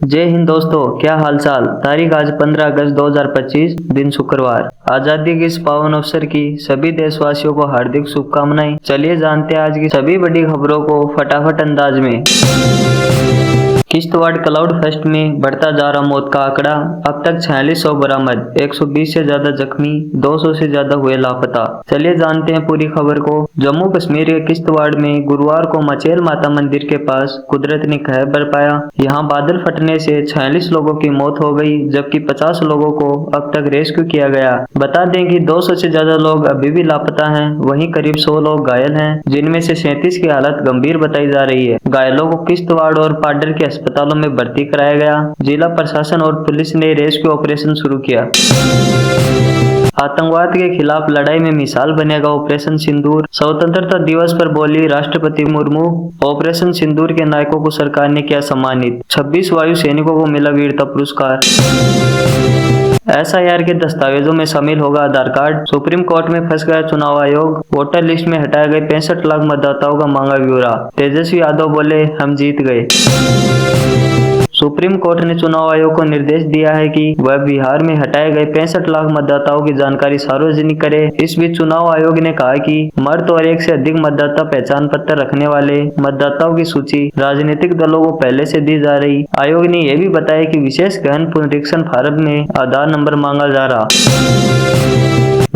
जय हिंद दोस्तों, क्या हालचाल। तारीख आज 15 अगस्त 2025, दिन शुक्रवार। आजादी के इस पावन अवसर की सभी देशवासियों को हार्दिक शुभकामनाएं। चलिए जानते हैं आज की सभी बड़ी खबरों को फटाफट अंदाज में। किश्तवाड़ क्लाउड फेस्ट में बढ़ता जा रहा मौत का आंकड़ा, अब तक 4600 बरामद, 120 से ज्यादा जख्मी, 200 से ज्यादा हुए लापता। चलिए जानते हैं पूरी खबर को। जम्मू कश्मीर के किश्तवाड़ में गुरुवार को मचेल माता मंदिर के पास कुदरत ने कहर बरपाया। यहाँ बादल फटने से 46 लोगों की मौत हो गई, जबकि 50 लोगों को अब तक रेस्क्यू किया गया। बता दें कि 200 से ज्यादा लोग अभी भी लापता हैं। वहीं करीब 100 लोग घायल हैं, जिनमें से 37 की हालत गंभीर बताई जा रही है। घायलों को किश्तवाड़ और पाडर के अस्पतालों में भर्ती कराया गया। जिला प्रशासन और पुलिस ने रेस्क्यू ऑपरेशन शुरू किया। आतंकवाद के खिलाफ लड़ाई में मिसाल बनेगा ऑपरेशन सिंदूर। स्वतंत्रता दिवस पर बोली राष्ट्रपति मुर्मू। ऑपरेशन सिंदूर के नायकों को सरकार ने किया सम्मानित। 26 वायु सैनिकों को मिला वीरता पुरस्कार। एसआईआर के दस्तावेजों में शामिल होगा आधार कार्ड। सुप्रीम कोर्ट में फंस गया चुनाव आयोग। वोटर लिस्ट में हटाए गए 65 लाख मतदाताओं का मांगा ब्यौरा। तेजस्वी यादव बोले, हम जीत गए। सुप्रीम कोर्ट ने चुनाव आयोग को निर्देश दिया है कि वह बिहार में हटाए गए 65 लाख मतदाताओं की जानकारी सार्वजनिक करे। इस बीच चुनाव आयोग ने कहा कि मर्द और 1 से अधिक मतदाता पहचान पत्र रखने वाले मतदाताओं की सूची राजनीतिक दलों को पहले से दी जा रही। आयोग ने यह भी बताया कि विशेष गहन पुनरीक्षण फार्म में आधार नंबर मांगा जा रहा।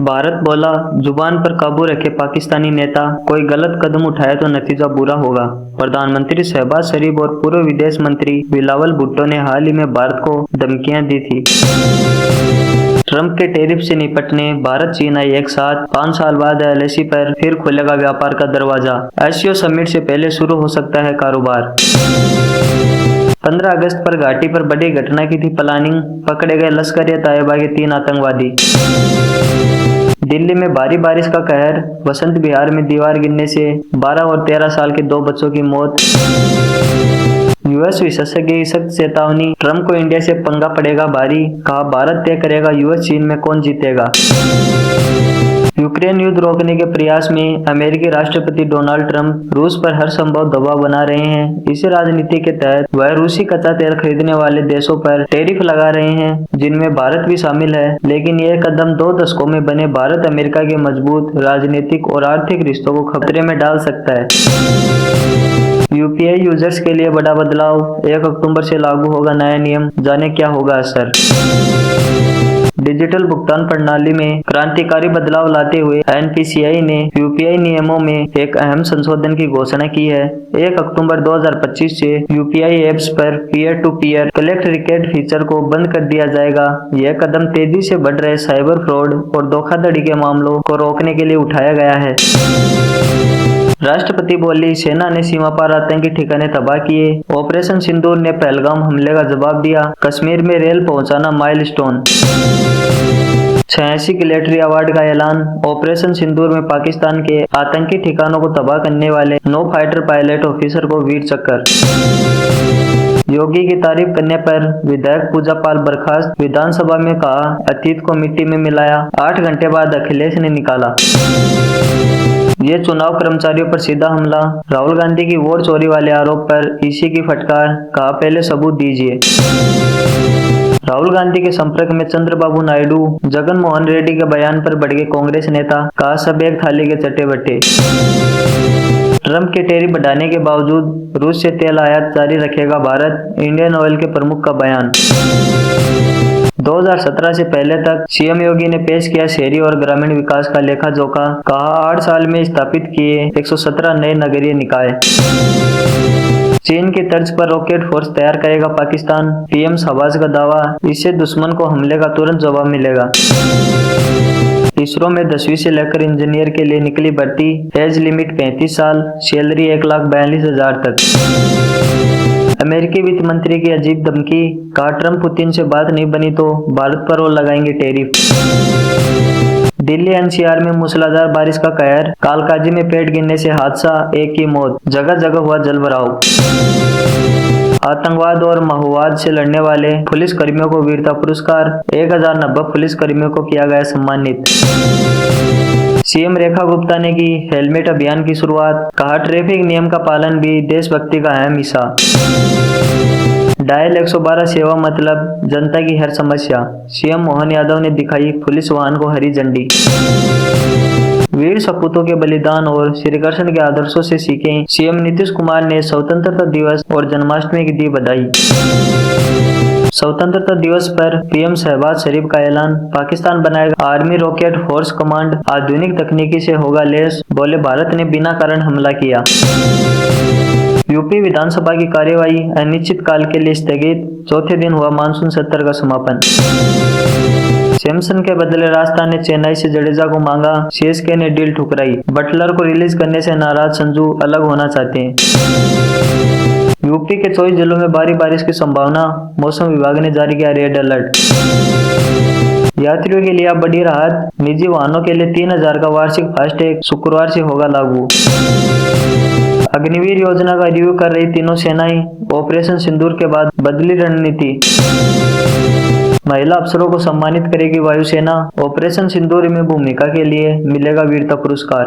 भारत बोला, जुबान पर काबू रखे पाकिस्तानी नेता, कोई गलत कदम उठाए तो नतीजा बुरा होगा। प्रधानमंत्री शहबाज शरीफ और पूर्व विदेश मंत्री बिलावल भुट्टो ने हाल ही में भारत को धमकियां दी थी। ट्रंप के टैरिफ से निपटने भारत चीन आए एक साथ। 5 साल बाद एलएसी पर फिर खुलेगा व्यापार का दरवाजा। एससीओ समिट से पहले शुरू हो सकता है कारोबार। 15 अगस्त पर घाटी पर बड़ी घटना की थी प्लानिंग। पकड़े गए लश्कर-ए-तैयबा के 3 आतंकवादी। दिल्ली में भारी बारिश का कहर। वसंत विहार में दीवार गिरने से 12 और 13 साल के 2 बच्चों की मौत। यूएस विशेषज्ञ की सख्त चेतावनी, ट्रंप को इंडिया से पंगा पड़ेगा भारी। कहा, भारत तय करेगा यूएस चीन में कौन जीतेगा। यूक्रेन युद्ध रोकने के प्रयास में अमेरिकी राष्ट्रपति डोनाल्ड ट्रंप रूस पर हर संभव दबाव बना रहे हैं। इसी राजनीति के तहत वह रूसी कच्चा तेल खरीदने वाले देशों पर टैरिफ लगा रहे हैं, जिनमें भारत भी शामिल है। लेकिन यह कदम 2 दशकों में बने भारत अमेरिका के मजबूत राजनीतिक और आर्थिक रिश्तों को खतरे में डाल सकता है। यूपीआई यूजर्स के लिए बड़ा बदलाव। 1 अक्टूबर से लागू होगा नया नियम, जाने क्या होगा असर। डिजिटल भुगतान प्रणाली में क्रांतिकारी बदलाव लाते हुए एनपीसीआई ने यूपीआई नियमों में एक अहम संशोधन की घोषणा की है। 1 अक्टूबर 2025 से यूपीआई एप्स पर peer to peer collect request feature को बंद कर दिया जाएगा। यह कदम तेजी से बढ़ रहे साइबर फ्रॉड और धोखाधड़ी के मामलों को रोकने के लिए उठाया गया है। राष्ट्रपति बोली, सेना ने सीमा पार आतंकी ठिकाने तबाह किए। ऑपरेशन सिंदूर ने पहलगाम हमले का जवाब दिया। कश्मीर में रेल पहुंचाना माइलस्टोन। 86 मिलिट्री अवार्ड का ऐलान। ऑपरेशन सिंदूर में पाकिस्तान के आतंकी ठिकानों को तबाह करने वाले 9 फाइटर पायलट ऑफिसर को वीर चक्कर। योगी की तारीफ करने पर विधायक पूजा पाल बर्खास्त। विधानसभा में कहा, अतीत को मिट्टी में मिलाया। 8 घंटे बाद अखिलेश ने निकाला। ये चुनाव कर्मचारियों पर सीधा हमला। राहुल गांधी की वोट चोरी वाले आरोप पर ईसी की फटकार। कहा, पहले सबूत दीजिए। राहुल गांधी के संपर्क में चंद्रबाबू नायडू। जगन मोहन रेड्डी के बयान पर भड़के कांग्रेस नेता। कहा, सब एक थाली के चट्टे बट्टे। ट्रंप के टैरिफ बढ़ाने के बावजूद रूस से तेल आयात जारी रखेगा भारत। इंडियन ऑयल के प्रमुख का बयान। 2017 से पहले तक सीएम योगी ने पेश किया शहरी और ग्रामीण विकास का लेखा जोखा। कहा, 8 साल में स्थापित किए 117 नए नगरीय निकाय। चीन की तर्ज पर रॉकेट फोर्स तैयार करेगा पाकिस्तान। पीएम शहबाज का दावा, इससे दुश्मन को हमले का तुरंत जवाब मिलेगा। इसरो में 10वीं से लेकर इंजीनियर के लिए निकली भर्ती। एज लिमिट 35 साल, सैलरी 1,42,000 तक। अमेरिकी वित्त मंत्री की अजीब धमकी। कहा, ट्रंप पुतिन से बात नहीं बनी तो भारत पर वो लगाएंगे टैरिफ। दिल्ली एनसीआर में मूसलाधार बारिश का कहर। कालकाजी में पेड़ गिरने से हादसा, 1 की मौत। जगह जगह हुआ जलभराव। आतंकवाद और माओवाद से लड़ने वाले पुलिस कर्मियों को वीरता पुरस्कार। 1090 पुलिस कर्मियों को किया गया सम्मानित। सीएम रेखा गुप्ता ने की हेलमेट अभियान की शुरुआत। कहा, ट्रैफिक नियम का पालन भी देशभक्ति का अहम हिस्सा। डायल 112 सेवा मतलब जनता की हर समस्या। सीएम मोहन यादव ने दिखाई पुलिस वाहन को हरी झंडी। वीर सपूतों के बलिदान और श्री कृष्ण के आदर्शों से सीखें। सीएम नीतीश कुमार ने स्वतंत्रता दिवस और जन्माष्टमी की दी बधाई। स्वतंत्रता दिवस पर पीएम शहबाज शरीफ का ऐलान, पाकिस्तान बनाएगा आर्मी रॉकेट फोर्स कमांड, आधुनिक तकनीकी से होगा लैस, बोले भारत ने बिना कारण हमला किया। यूपी विधानसभा की कार्यवाही अनिश्चित काल के लिए स्थगित, चौथे दिन हुआ मानसून सत्र का समापन। सैमसन के बदले राजस्थान ने चेन्नई से जडेजा को मांगा, सीएसके ने डील ठुकराई। बटलर को रिलीज करने से नाराज संजू अलग होना चाहते हैं। यूपी के 24 जिलों में भारी बारिश की संभावना, मौसम विभाग ने जारी किया रेड अलर्ट। यात्रियों के लिए अब बड़ी राहत, निजी वाहनों के लिए 3000 का वार्षिक फास्टैग शुक्रवार से होगा लागू। अग्निवीर योजना का रिव्यू कर रही तीनों सेनाएं, ऑपरेशन सिंदूर के बाद बदली रणनीति। महिला अफसरों को सम्मानित करेगी वायुसेना, ऑपरेशन सिंदूर में भूमिका के लिए मिलेगा वीरता पुरस्कार।